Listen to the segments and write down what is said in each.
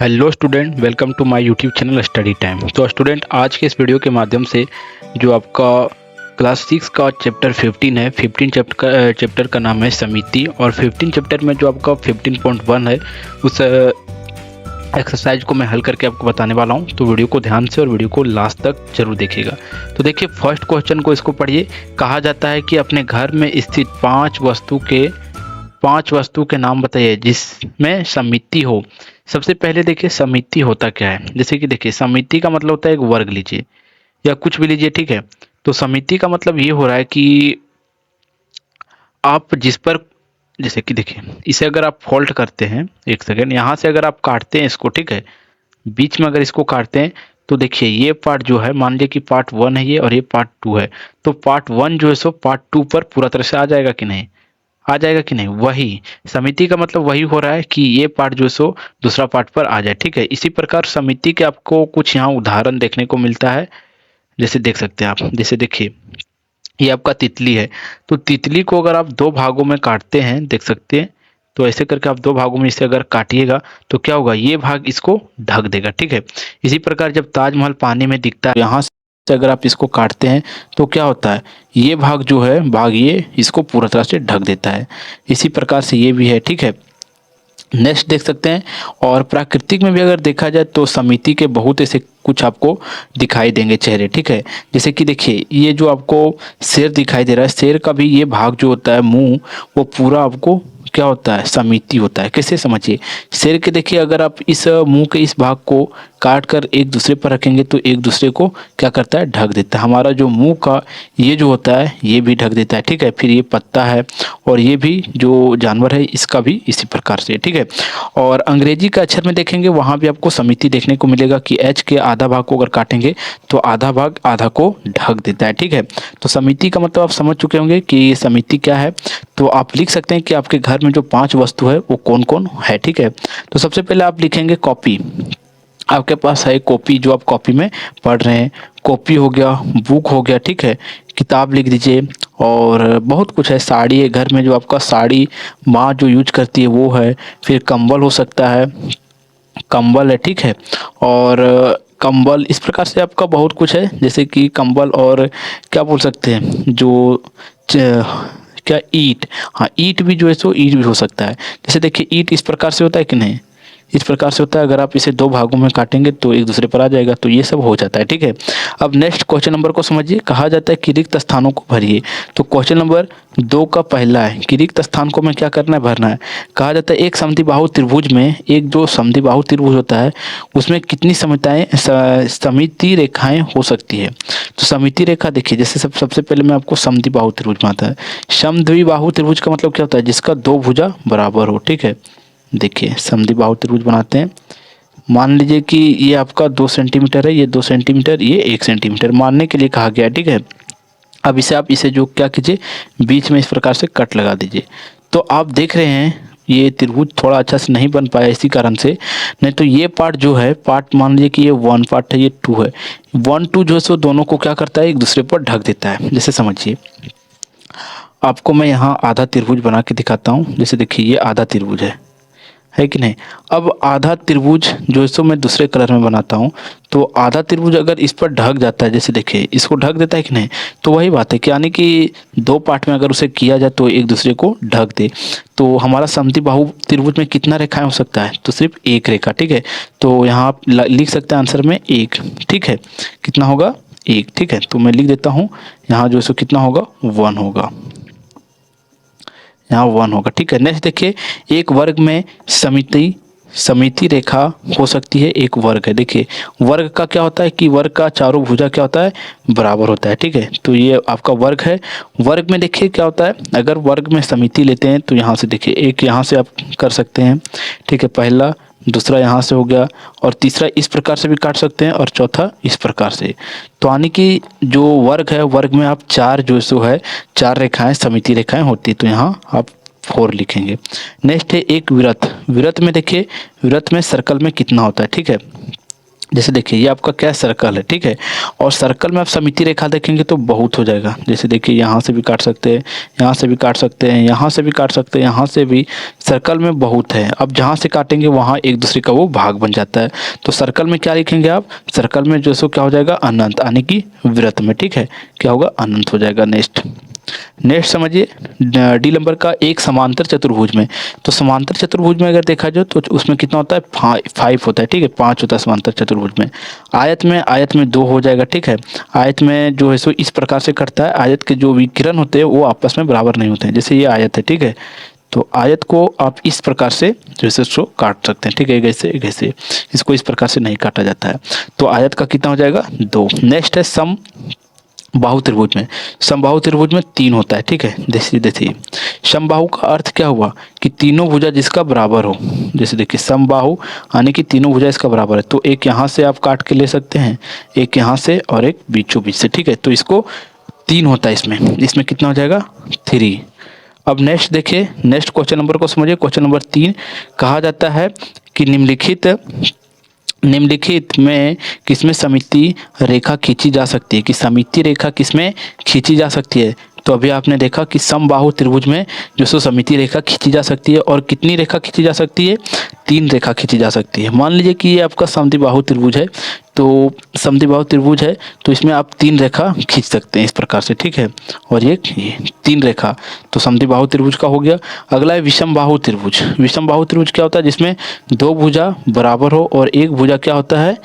Hello student, welcome to my YouTube channel Study Time. तो student, आज के इस वीडियो के माध्यम से जो आपका क्लास 6 का चैप्टर 15 है, 15 चैप्टर का नाम है समिति, और 15 चैप्टर में जो आपका 15.1 है उस एक्सरसाइज को मैं हल करके आपको बताने वाला हूं। तो वीडियो को ध्यान से और वीडियो को लास्ट तक जरूर देखिएगा। तो देखिए, फर्स्ट क्वेश्चन को इसको पढ़िए। कहा जाता है कि अपने घर में स्थित पाँच वस्तु के नाम बताइए जिसमें समिति हो। सबसे पहले देखिए, समिति होता क्या है। जैसे कि देखिए, समिति का मतलब होता है एक वर्ग लीजिए या कुछ भी लीजिए, ठीक है। तो समिति का मतलब ये हो रहा है कि आप जिस पर, जैसे कि देखिए, इसे अगर आप फोल्ड करते हैं, एक सेकेंड, यहाँ से अगर आप काटते हैं इसको, ठीक है, बीच में अगर इसको काटते हैं तो देखिए ये पार्ट जो है, मान लीजिए कि पार्ट 1 है ये और ये पार्ट 2 है, तो पार्ट 1 जो है सो पार्ट 2 पर पूरा तरह से आ जाएगा कि नहीं, आ जाएगा कि नहीं। वही समिति का मतलब वही हो रहा है कि ये पार्ट जो सो दूसरा पार्ट पर आ जाए, ठीक है। इसी प्रकार समिति के आपको कुछ यहाँ उदाहरण देखने को मिलता है। जैसे देख सकते हैं आप, जैसे देखिए ये आपका तितली है, तो तितली को अगर आप दो भागों में काटते हैं, देख सकते हैं, तो ऐसे करके आप दो भागों में इसे अगर काटिएगा तो क्या होगा, ये भाग इसको ढक देगा, ठीक है। इसी प्रकार जब ताजमहल पानी में दिखता है, यहाँ से अगर आप इसको काटते हैं तो क्या होता है, ये भाग जो है, भाग ये इसको पूरा तरह से ढक देता है। इसी प्रकार से ये भी है, ठीक है। नेक्स्ट देख सकते हैं, और प्राकृतिक में भी अगर देखा जाए तो समिति के बहुत ऐसे कुछ आपको दिखाई देंगे चेहरे, ठीक है। जैसे कि देखिए, ये जो आपको शेर दिखाई दे रहा है, शेर का भी ये भाग जो होता है, मुंह, वो पूरा आपको क्या होता है, समिति होता है। कैसे समझिए, शेर के देखिए, अगर आप इस मुंह के इस भाग को काट कर एक दूसरे पर रखेंगे तो एक दूसरे को क्या करता है, ढक देता है। हमारा जो मुंह का ये जो होता है ये भी ढक देता है, ठीक है। फिर ये पत्ता है और ये भी जो जानवर है इसका भी इसी प्रकार से, ठीक है। और अंग्रेजी के अक्षर में देखेंगे, वहाँ भी आपको समिति देखने को मिलेगा कि एच के आधा भाग को अगर काटेंगे तो आधा भाग आधा को ढक देता है, ठीक है। तो समिति का मतलब आप समझ चुके होंगे कि समिति क्या है। तो आप लिख सकते हैं कि आपके घर में जो पांच वस्तु है वो कौन कौन है, ठीक है। तो सबसे पहले आप लिखेंगे कॉपी। आपके पास है कॉपी, जो आप कॉपी में पढ़ रहे हैं, कॉपी हो गया, बुक हो गया, ठीक है। किताब लिख दीजिए, और बहुत कुछ है। साड़ी है, घर में जो आपका साड़ी माँ जो यूज करती है वो है। फिर कंबल हो सकता है, कंबल है, ठीक है। और कंबल, इस प्रकार से आपका बहुत कुछ है। जैसे कि कंबल, और क्या बोल सकते हैं, जो क्या, ईंट, हाँ ईंट भी जो है सो ईंट भी हो सकता है। जैसे देखिए, ईंट इस प्रकार से होता है कि नहीं, इस प्रकार से होता है। अगर आप इसे दो भागों में काटेंगे तो एक दूसरे पर आ जाएगा, तो ये सब हो जाता है, ठीक है। अब नेक्स्ट क्वेश्चन नंबर को समझिए। कहा जाता है कि रिक्त स्थानों को भरिए। तो क्वेश्चन नंबर 2 का पहला है कि रिक्त स्थान को मैं क्या करना है, भरना है। कहा जाता है एक समद्विबाहु त्रिभुज में, एक जो समद्विबाहु त्रिभुज होता है उसमें कितनी समिति रेखाएं हो सकती है। तो समिति रेखा देखिए, जैसे सबसे पहले मैं आपको समद्विबाहु त्रिभुज में आता है। समद्विबाहु त्रिभुज का मतलब क्या होता है, जिसका दो भुजा बराबर हो, ठीक है। देखिए, समद्विबाहु त्रिभुज बनाते हैं। मान लीजिए कि ये आपका 2 सेंटीमीटर है, ये 2 सेंटीमीटर, ये 1 सेंटीमीटर मानने के लिए कहा गया है, ठीक है। अब इसे जो क्या कीजिए, बीच में इस प्रकार से कट लगा दीजिए। तो आप देख रहे हैं ये त्रिभुज थोड़ा अच्छा से नहीं बन पाया इसी कारण से, नहीं तो ये पार्ट जो है, पार्ट मान लीजिए कि ये 1 पार्ट है, ये 2 है। 1 2 जो है सो दोनों को क्या करता है, एक दूसरे पर ढक देता है। जैसे समझिए, आपको मैं यहाँ आधा त्रिभुज बना के दिखाता हूँ। जैसे देखिए, ये आधा त्रिभुज है कि नहीं। अब आधा त्रिभुज जो है सो मैं दूसरे कलर में बनाता हूँ। तो आधा त्रिभुज अगर इस पर ढक जाता है, जैसे देखिए इसको ढक देता है कि नहीं, तो वही बात है कि यानी कि दो पार्ट में अगर उसे किया जाए तो एक दूसरे को ढक दे। तो हमारा समद्विबाहु त्रिभुज में कितना रेखाएं हो सकता है, तो सिर्फ एक रेखा, ठीक है। तो यहाँ आप लिख सकते हैं आंसर में 1, ठीक है। कितना होगा, 1, ठीक है। तो मैं लिख देता हूँ यहाँ जो है सो कितना होगा, 1 होगा, यहाँ 1 होगा, ठीक है। नेक्स्ट देखिए, एक वर्ग में समिति रेखा हो सकती है, एक वर्ग है। देखिए, वर्ग का क्या होता है कि वर्ग का चारों भुजा क्या होता है, बराबर होता है, ठीक है। तो ये आपका वर्ग है। वर्ग में देखिए क्या होता है, अगर वर्ग में समिति लेते हैं तो यहाँ से देखिए, एक यहाँ से आप कर सकते हैं, ठीक है, पहला, दूसरा यहाँ से हो गया, और तीसरा इस प्रकार से भी काट सकते हैं, और चौथा इस प्रकार से। तो यानी कि जो वर्ग है, वर्ग में आप चार जो सो है, चार रेखाएं समिति रेखाएं होती है, तो यहाँ आप 4 लिखेंगे। नेक्स्ट है एक वृत्त। वृत्त में देखिए, वृत्त में सर्कल में कितना होता है, ठीक है। जैसे देखिए ये आपका क्या सर्कल है, ठीक है। और सर्कल में आप समिति रेखा देखेंगे तो बहुत हो जाएगा। जैसे देखिए यहाँ से भी काट सकते हैं, यहाँ से भी काट सकते हैं, यहाँ से भी काट सकते हैं, यहाँ से भी। सर्कल में बहुत है। अब जहाँ से काटेंगे वहाँ एक दूसरे का वो भाग बन जाता है। तो सर्कल में क्या लिखेंगे आप? सर्कल में जो सो क्या हो जाएगा? अनंत, यानी कि वृत्त में, ठीक है। क्या होगा? अनंत हो जाएगा। नेक्स्ट समझिए डी नंबर का, एक समांतर चतुर्भुज में। तो समांतर चतुर्भुज में अगर देखा जाए तो उसमें कितना होता है? 5 होता है, ठीक है। 5 होता है समांतर चतुर्भुज में। आयत में 2 हो जाएगा, ठीक है। आयत में जो है सो इस प्रकार से कटता है। आयत के जो विकिरण होते हैं वो आपस में बराबर नहीं होते हैं। जैसे ये आयत है, ठीक है। तो आयत को आप इस प्रकार से जैसे सो काट सकते हैं, ठीक है। ऐसे इसको इस प्रकार से नहीं काटा जाता है। तो आयत का कितना हो जाएगा? 2। नेक्स्ट है समबाहु त्रिभुज में। समबाहु त्रिभुज में 3 होता है, ठीक है। देखिए समबाहु का अर्थ क्या हुआ? कि तीनों भुजा जिसका बराबर हो। जैसे देखिए समबाहु यानी कि तीनों भुजा इसका बराबर है। तो एक यहाँ से आप काट के ले सकते हैं, एक यहाँ से और एक बीचों बीच से, ठीक है। तो इसको 3 होता है इसमें कितना हो जाएगा? 3। अब नेक्स्ट देखिए, नेक्स्ट क्वेश्चन नंबर को समझिए। क्वेश्चन नंबर 3 कहा जाता है कि निम्नलिखित में किसमें समिति रेखा खींची जा सकती है? कि समिति रेखा किसमें खींची जा सकती है? तो अभी आपने देखा कि समबाहु त्रिभुज में जो सो समिति रेखा खींची जा सकती है। और कितनी रेखा खींची जा सकती है? 3 रेखा खींची जा सकती है। मान लीजिए कि ये आपका समद्विबाहु त्रिभुज है। तो समद्विबाहु त्रिभुज है तो इसमें आप 3 रेखा खींच सकते हैं इस प्रकार से, ठीक है। और ये 3 रेखा तो समद्विबाहु त्रिभुज का हो गया। अगला है विषमबाहु त्रिभुज। विषमबाहु त्रिभुज क्या होता है? जिसमें 2 भुजा बराबर हो और एक भुजा क्या होता है?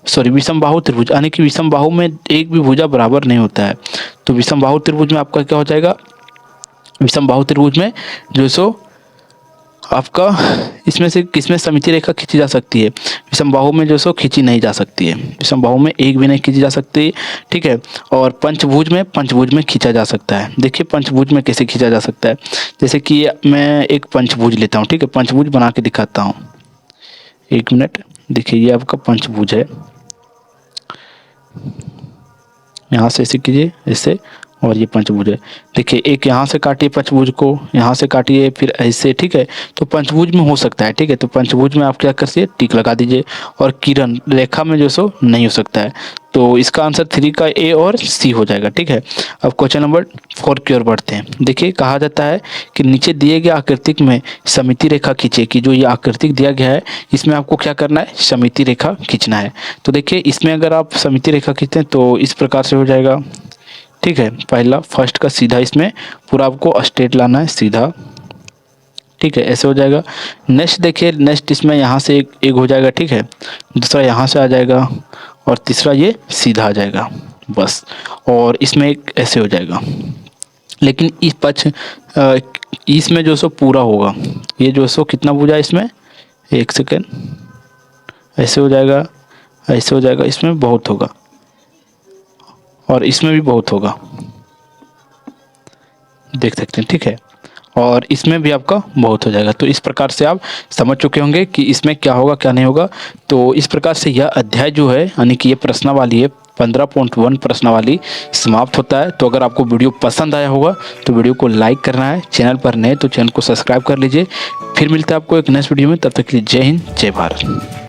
विषमबाहु त्रिभुज यानी कि विषमबाहु में एक भी भुजा बराबर नहीं होता है। तो विषमबाहु त्रिभुज में आपका क्या हो जाएगा? विषमबाहु त्रिभुज में जो सो आपका इसमें से किसमें समिति रेखा खींची जा सकती है? विषमबाहु में जो सो खींची नहीं जा सकती है। विषमबाहु में एक भी नहीं खींची जा सकती, ठीक है। और पंचभुज में खींचा जा सकता है। देखिए पंचभुज में कैसे खींचा जा सकता है। जैसे कि मैं एक पंचभुज लेता हूँ, ठीक है। पंचभुज बना के दिखाता हूँ, 1 मिनट। देखिए ये आपका पंचभुज है। यहाँ से ऐसे कीजिए, ऐसे। और ये पंचभुज है। देखिए एक यहाँ से काटिए पंचभुज को, यहाँ से काटिए, फिर ऐसे, ठीक है। तो पंचभुज में हो सकता है, ठीक है। तो पंचभुज में आप क्या करिए? टिक लगा दीजिए। और किरण रेखा में जो सो नहीं हो सकता है। तो इसका आंसर 3 का ए और सी हो जाएगा, ठीक है। अब क्वेश्चन नंबर 4 की ओर बढ़ते हैं। देखिए कहा जाता है कि नीचे दिए गए आकृतिक में समिति रेखा खींचे। कि जो ये आकृतिक दिया गया है इसमें आपको क्या करना है? समिति रेखा खींचना है। तो देखिए इसमें अगर आप समिति रेखा खींचते हैं तो इस प्रकार से हो जाएगा, ठीक है। पहला फर्स्ट का सीधा इसमें पूरा आपको स्ट्रेट लाना है, सीधा, ठीक है। ऐसे हो जाएगा। नेक्स्ट देखिए, नेक्स्ट इसमें यहाँ से एक हो जाएगा, ठीक है। दूसरा यहाँ से आ जाएगा और तीसरा ये सीधा आ जाएगा, बस। और इसमें एक ऐसे हो जाएगा। लेकिन इस इसमें जो सो पूरा होगा, ये जो सो कितना भुजा इसमें? 1 सेकेंड, ऐसे हो जाएगा, ऐसे हो जाएगा। इसमें बहुत होगा और इसमें भी बहुत होगा, देख सकते हैं, ठीक है। और इसमें भी आपका बहुत हो जाएगा। तो इस प्रकार से आप समझ चुके होंगे कि इसमें क्या होगा क्या नहीं होगा। तो इस प्रकार से यह अध्याय जो है यानी कि ये प्रश्नावली है 15.1 प्रश्नावली समाप्त होता है। तो अगर आपको वीडियो पसंद आया होगा तो वीडियो को लाइक करना है। चैनल पर नए तो चैनल को सब्सक्राइब कर लीजिए। फिर मिलता है आपको एक नेक्स्ट वीडियो में। तब तक के लिए जय हिंद, जय भारत।